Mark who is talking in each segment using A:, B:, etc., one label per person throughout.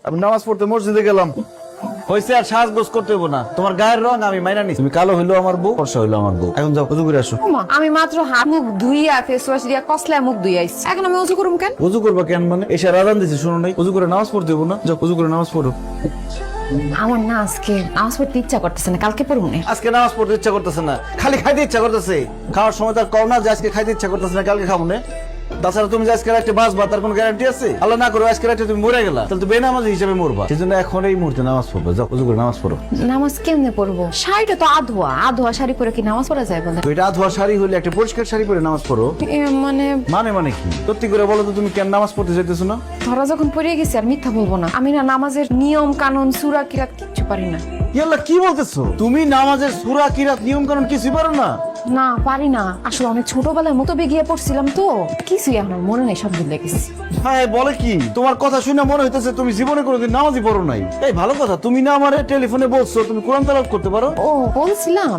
A: আমি নামাজ পড়তে মসজিদে গেলাম, হয়েছে আর সাজগোজ করতে হইব না। তোমার গায়ের রং আমি মাইনা নিছি, তুমি কালো হইলো আমার বউ, ফর্সা হইলো আমার বউ। এখন যাও উজু করে আসো।
B: আমি মাত্র হাত মুখ ধুইয়া ফেস ওয়াশ দিয়া কসলা মুখ ধুইয়া আইছি, এখন আমি উজু করুম কেন?
A: উজু করবা কেন মানে? এসে আজান দিছি শুনো নাই? উজু করে নামাজ পড়তে হইব না? যাও উজু করে নামাজ পড়ো।
B: আমার না আজকে নামাজ পড়তে ইচ্ছা করতেছে না, কালকে পড়ুম না।
A: আজকে নামাজ পড়তে ইচ্ছা করতেছে না, খালি খাইতে ইচ্ছা করতেছে। খাওয়ার সময় তার কও না যে আজকে খাইতে ইচ্ছা করতেছে না, কালকে খাবো না। তাছাড়া তুমি যে আজকে রাতে বাঁচবা তার কোনো গ্যারান্টি আছে? আল্লাহ না করে আজকে রাতে তুমি মরে গেলা, তাহলে তো বেনামাজি হিসেবে মরবা। সেজন্য এখন এই মুহূর্তে নামাজ পড়বে, যাও উজু করে নামাজ পড়ো।
B: নামাজ কেমনে পড়বো? শাড়িটা তো আধোয়া, আধোয়া শাড়ি পরে কি নামাজ পড়া যায় বলে?
A: তো এটা ধোয়া শাড়ি হইলে একটা পরিষ্কার শাড়ি পরে নামাজ পড়ো।
B: মানে
A: মানে কি সত্যি করে বলো তো, তুমি কেন নামাজ পড়তে চাইতেছো না?
B: ধরা যখন পড়ে গেছি আর মিথ্যা বলবো না। আমি না নামাজের নিয়ম কানুন সূরা কিরাত কিচ্ছু পারি না।
A: ইয়াল্লা কি বলতেছো তুমি? নামাজের সূরা কিরাত নিয়ম কানুন কিছুই পারো না?
B: না পারি না, আসলে অনেক ছোটবেলায় মতো বেগিয়ে পড়ছিলাম তো, কিছুই আমার মনে নেই, সব ভুলে গেছি।
A: হ্যাঁ বলে কি? তোমার কথা শুনে মনে হইতেছে তুমি জীবনে কোনোদিন নামাজই পড়ো নাই। এই ভালো কথা, তুমি না আমারে টেলিফোনে বলছো তুমি কোরআন তেলাওয়াত করতে পারো।
B: ও বলছিলাম।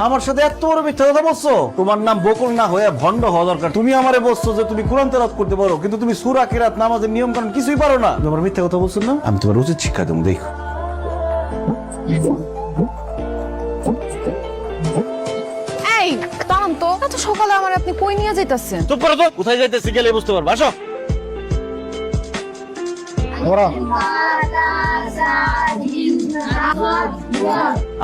A: আমার সাথে এত বড় মিথ্যা কথা বলছো? তোমার নাম বকুল না হয়ে ভণ্ড হওয়া দরকার। তুমি আমারে বলছো যে তুমি কোরআন তেলাওয়াত করতে পারো, কিন্তু তুমি সূরা কিরাত নামাজের নিয়ম কানুন কিছুই পারো না। তোমার মিথ্যা কথা বলছো না? আমি তোমার উচিত শিক্ষা দেবো, দেখো।
B: এই দাঁড়ান তো, এত সকালে আমার আপনি কই নিয়ে যাইতাছেন?
A: চুপ করো তো, কোথায় যাইতেছি গেলে বুঝতে পারবা। আসো।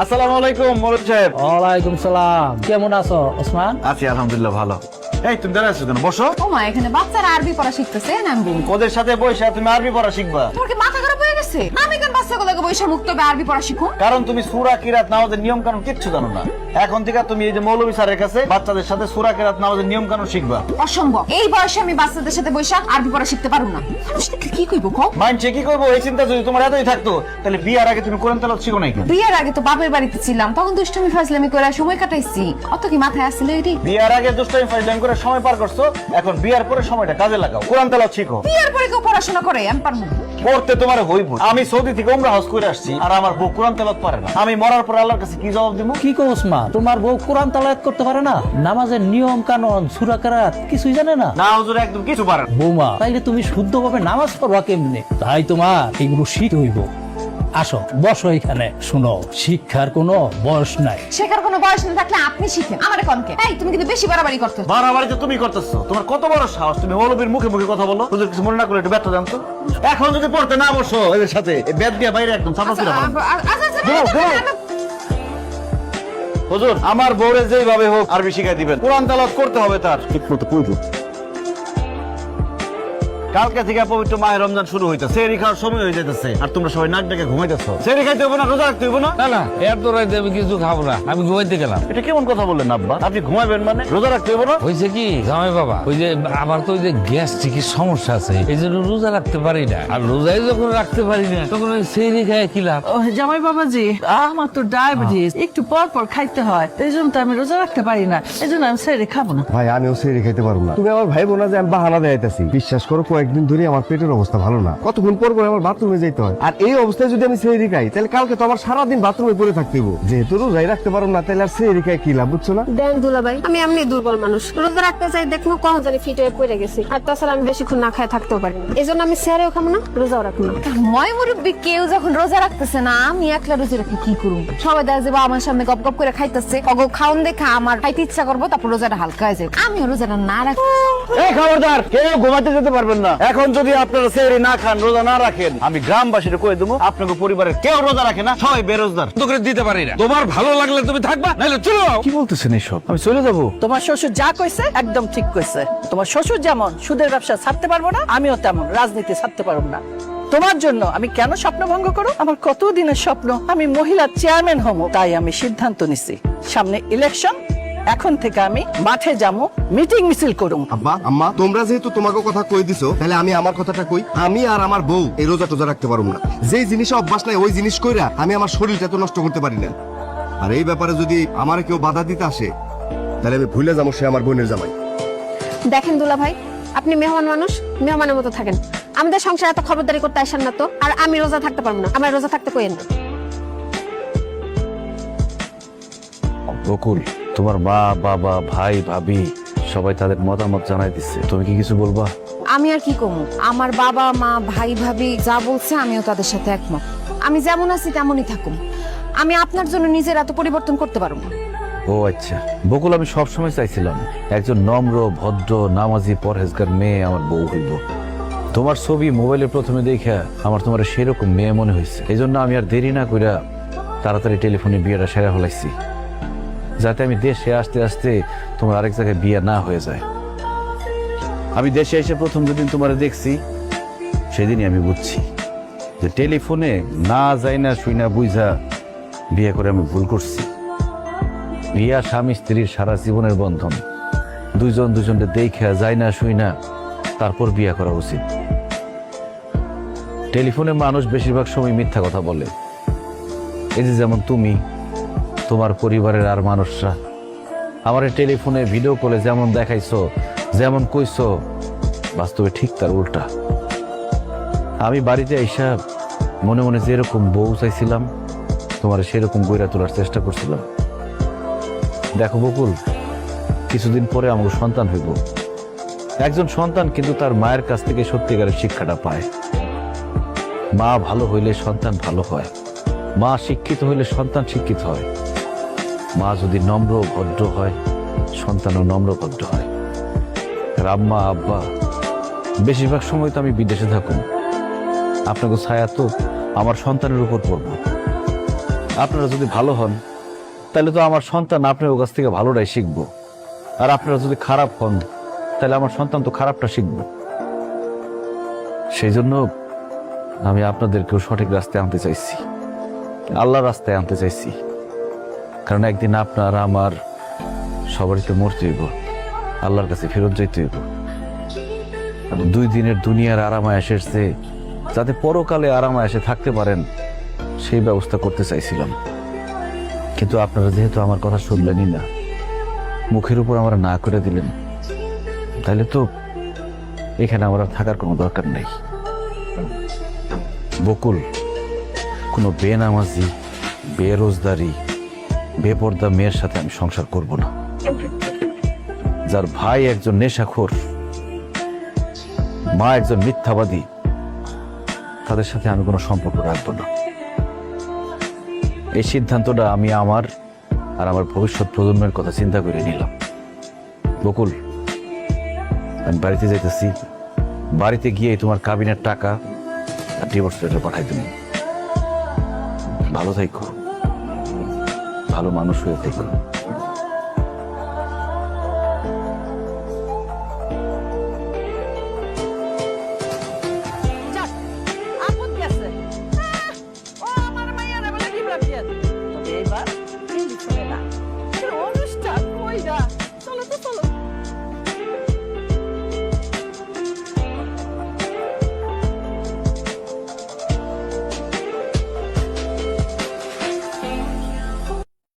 A: আসসালামু আলাইকুম মৌলভী সাহেব।
C: ওয়ালাইকুম সালাম, কেমন আছো ওসমান?
A: আছি আলহামদুলিল্লাহ ভালো। এই তুমি দাঁড়ায় আছো কেন? বসো।
B: ও মা, এখানে বাচ্চারা আরবি পড়া শিখতেছে, না আমি বলবো।
A: ওদের সাথে বসে তুমি আরবি পড়া শিখবা?
B: তোমার কি মাথা খারাপ হয়ে গেছে? আমি কেন বাচ্চাগুলোকে বৈশা মুক্ত হবে আরবি পড়া শিখো?
A: কারণ তুমি সূরা কিরাত নামাজের নিয়ম কানুন কিচ্ছু জানো না। এখন থেকে তুমি এই যে মৌলভী স্যারের কাছে বাচ্চাদের সাথে সূরা কিরাত নামাজের নিয়ম কানুন শিখবা।
B: অসম্ভব, এই বয়সে আমি বাচ্চাদের সাথে বৈশা আরবি পড়া শিখতে পারবো না। কি কইবো কও?
A: মাইন্ড কি করবো এই চিন্তা যদি তোমার এতই থাকতো, তাহলে বিয়ার আগে তুমি কোরআন তেলাওয়াত শিখো নাই কেন?
B: বিয়ের আগে তো বাপের বাড়িতে ছিলাম, তখন দুষ্টুমি ফাজলামি করে সময় কাটাইছি। অত কি মাথায় আসছিল এটি?
A: বিয়ার আগে দুষ্টামি ফাজলামি করে সময় পার করছো, এখন বিয়ার পরে সময়টা কাজে লাগাও, কোরআন তেলাওয়াত শিখো।
B: বিয়ের পরে কেউ পড়াশোনা করে? আমি পারবো না।
A: করতে তোমার হইব। আমি সৌদি থেকে উমরা হজ করে আসছি, আর আমার বউ কোরআন তেলাওয়াত পারে না। আমি মরার পর আল্লাহর কাছে কি জবাব দিব?
C: কি কো ওসমান, তোমার বউ কোরআন তেলাওয়াত করতে পারে না? নামাজের নিয়ম কানুন সূরা কিরাত কিছুই জানে না?
A: না হুজুর, একদম কিছু পারে না।
C: বৌমা, তাইলে তুমি শুদ্ধভাবে নামাজ পড়বা কেমনে? তাই তোমার এগুলো শিখতে হইব। আসো বসো এখানে, শুনো, শিক্ষার কোনো বয়স নাই।
B: শেখার কোনো বয়স না থাকলে আপনি শিখেন, আমারে কনকে? এই তুমি কিন্তু বেশি বাড়াবাড়ি করতে।
A: বাড়াবাড়ি তো তুমি করতেছো। তোমার কত বড় সাহস, তুমি মৌলবীর মুখে মুখে কথা বলো। হুজুর কিছু মনে না করলে একটু ব্যর্থ জানতো। এখন যদি পড়তে না বসো এদের সাথে, এই ব্যাট দিয়ে বাইরে একদম চাপা ফিরা পারো। হুজুর আমার বউরে যেভাবে হোক আরবি শিখাই দিবেন, কোরআন তেলাওয়াত করতে হবে তার ঠিক মতো পড়বো। কালকে থেকে পবিত্র মাহে রমজান শুরু হইতেছে, সেহরি খাওয়ার সময় হয়ে যাইতেছে, আর তোমরা সবাই নাক ডেকে ঘুমাইতেছো। সেহরি খাইতে হবে না, রোজা রাখতে হবে না?
D: না না, এর দৌড়াইতে আমি কিছু খাবো না, আমি ঘুমাইতে গেলাম।
A: এটা কেমন কথা বললেন আব্বা? আপনি ঘুমাবেন মানে রোজা রাখতে হবে না?
D: হয়েছে কি জামাই বাবা, ওই যে আমার তো ওই যে গ্যাস্ট্রিকের সমস্যা আছে, এই জন্য রোজা রাখতে পারি না। আর রোজাই যখন রাখতে পারি না, তখন ওই সেহরি খায় কি লাভ?
E: ও জামাই বাবাজি, আমার তো ডায়াবেটিস, একটু পর পর খাইতে হয়, এই জন্য তো আমি রোজা রাখতে পারি না, এই জন্য আমি সেরে খাবো না।
F: ভাই আমিও সেরে খাইতে পারবো না। তুমি আমার ভাই বোনা যে আমি বাহানা দেয়াইতেছি, বিশ্বাস করো কয়েকদিন ধরে আমার পেটের অবস্থা ভালো না। কতক্ষণ পর পর আমার বাথরুমে যেতে হয়, আর এই অবস্থায় যদি আমি সেহরি খাই তাহলে কালকে তো আমার সারাদিন বাথরুমে পড়ে থাকতে হইব। যেহেতু রোজাই রাখতে পারবো না, তাহলে আর সেহরি খাই কি লাভ, বুঝছো না?
G: দেন দুলাভাই, আমি এমনি দুর্বল মানুষ, রোজা রাখতে চাই দেখবো কখন জানি ফিট হয়ে পড়ে গেছি, আর তাছাড়া আমি বেশিক্ষণ না খায় থাকতেও পারি না, এই জন্য আমি সেরেও খাবো না, রোজাও রাখবো না।
B: ময় মুরব্বী কেউ যখন রোজা রাখতেছে না, আমি একলা রোজা রাখি কি করুম? সবাই দেখা যাবে আমার সামনে গপ গপ করে খাইতেছে, অগো খাওন দেখা আমার খাইতে ইচ্ছা করবো, তারপর রোজাটা হালকা হয়ে যায়। আমি রোজাটা না রাখি।
A: এই খবরদার, কেউ ঘুমাতে যেতে পারবেন না। এখন যদি আপনারা সেহরি না খান, রোজা না রাখেন, আমি গ্রামবাসীরা কয়ে দেবো আপনাকে পরিবারের কেউ রোজা রাখে না, সবাই বেরোজগার।
D: তো করে দিতে পারি না। তোমার ভালো লাগলে তুমি থাকবা, নাহলে চলে যাও।
A: কি বলতেছেন এইসব? আমি চলে যাবো?
E: তোমার শ্বশুর যা কইছে একদম ঠিক কইছে। তোমার শ্বশুর যেমন সুদের ব্যবসা ছাড়তে পারবো না, আমিও তেমন রাজনীতি ছাড়তে পারবো না। তোমার জন্য আমি কেন স্বপ্ন ভঙ্গ করো? আমার কত দিনের স্বপ্ন আমি মহিলা চেয়ারম্যান হব, তাই আমি সিদ্ধান্ত নিছি সামনে ইলেকশন, এখন থেকে আমি মাঠে যাবো, মিটিং মিছিল করুম।
F: আব্বা আম্মা, তোমরা যেহেতু তোমাকে কথা কই দিছো, তাহলে আমি আমার কথাটা কই। আমি আর আমার বউ এই রোজা টোজা রাখতে পারবো না। যেই জিনিসে অভ্যাস নাই ওই জিনিস কইরা আমি আমার শরীরটা তো নষ্ট করতে পারি না। আর এই ব্যাপারে যদি আমার কেউ বাধা দিতে আসে, তাহলে আমি ভুলে যাবো সে আমার বোনের জামাই।
G: দেখেন দুলাভাই, আপনি মেহমান মানুষ, মেহমানের মতো থাকেন, আমাদের সংসারে এত খবরদারি করতে আসেন না তো। আর আমি রোজা থাকতে পারবো না, আমার রোজা থাকতে কইেন না।
A: বকুল, তোমার মা বাবা ভাই ভাবি সবাই তাদের মতামত জানাই দিচ্ছে, তুমি কি কিছু বলবা?
B: আমি আর কি কমু, আমার বাবা মা ভাই ভাবি যা বলছে আমিও তাদের সাথে একমত। আমি যেমন আছি তেমনই থাকুম। আমি আপনার জন্য নিজের এত পরিবর্তন করতে পারবো না।
D: ও আচ্ছা বকুল, আমি সবসময় চাইছিলাম একজন নম্র ভদ্র নামাজি পরহেজগার মেয়ে আমার বউ হইব। তোমার ছবি মোবাইলে প্রথমে দেখে আমার তোমার সেরকম মেয়ে মনে হয়েছে। এই জন্য আমি আর দেরি না কইরা তাড়াতাড়ি টেলিফোনে বিয়েটা সেরা হলাইছি, যাতে আমি দেশে আসতে আসতে তোমার আরেক জায়গায় বিয়ে না হয়ে যায়। আমি দেশে এসে প্রথম যেদিন তোমার দেখছি সেদিনই আমি বুঝছি যে টেলিফোনে না যাই না শুই না বুঝা বিয়ে করে আমি ভুল করছি। বিয়া স্বামী স্ত্রীর সারা জীবনের বন্ধন, দুইজন দুজনকে দেখে যায় না শুই না তারপর বিয়ে করা উচিত। টেলিফোনে মানুষ বেশিরভাগ সময় মিথ্যা কথা বলে। এই যে যেমন তুমি, তোমার পরিবারের আর মানুষরা আমার এই টেলিফোনে ভিডিও কলে যেমন দেখাইছো যেমন কইছো, বাস্তবে ঠিক তার উল্টা। আমি বাড়িতে আইসা মনে মনে যেরকম বউ চাইছিলাম তোমার সেরকম গইরা তোলার চেষ্টা করছিলাম। দেখো বকুল, কিছুদিন পরে আমার সন্তান হইব। একজন সন্তান কিন্তু তার মায়ের কাছ থেকে সত্যিকারের শিক্ষাটা পায়। মা ভালো হইলে সন্তান ভালো হয়, মা শিক্ষিত হইলে সন্তান শিক্ষিত হয়, মা যদি নম্র ভদ্র হয় সন্তানও নম্র ভদ্র হয়। আর আম্মা আব্বা বেশিরভাগ সময় তো আমি বিদেশে থাকুন, আপনাকে ছায়া তো আমার সন্তানের উপর পড়ব। আপনারা যদি ভালো হন তাহলে তো আমার সন্তান আপনার কাছ থেকে ভালোটাই শিখবো, আর আপনারা যদি খারাপ হন তাহলে আমার সন্তান তো খারাপটা শিখব। সেই জন্য আমি আপনাদেরকেও সঠিক রাস্তায় আনতে চাইছি, আল্লাহর রাস্তায় আনতে চাইছি। কারণ একদিন আপনার আমার সবারই তো মরতে হইব, আল্লাহর কাছে ফেরত যাইতে হইব। 2 দিনের দুনিয়ার আরামায় এসেছে, যাতে পরকালে আরামায় এসে থাকতে পারেন সেই ব্যবস্থা করতে চাইছিলাম। কিন্তু আপনারা যেহেতু আমার কথা শুনলেনই না, মুখের উপর আমরা না করে দিলেন, তাহলে তো এখানে আমার আর থাকার কোনো দরকার নেই। বকুল, কোনো বেনামাজি বেরোজগারি বেপর্দা মেয়ের সাথে আমি সংসার করব না। যার ভাই একজন নেশাখোর, মা একজন মিথ্যাবাদী, তাদের সাথে আমি কোনো সম্পর্ক রাখবো না। এই সিদ্ধান্তটা আমি আমার আর আমার ভবিষ্যৎ প্রজন্মের কথা চিন্তা করে নিলাম। বকুল, আমি বাড়িতে যাইতেছি, বাড়িতে গিয়ে তোমার কাবিনের টাকা আর ডিভোর্স লেটার পাঠাই তুমি। ভালো থাকো, ভালো মানুষ হয়ে থাকো।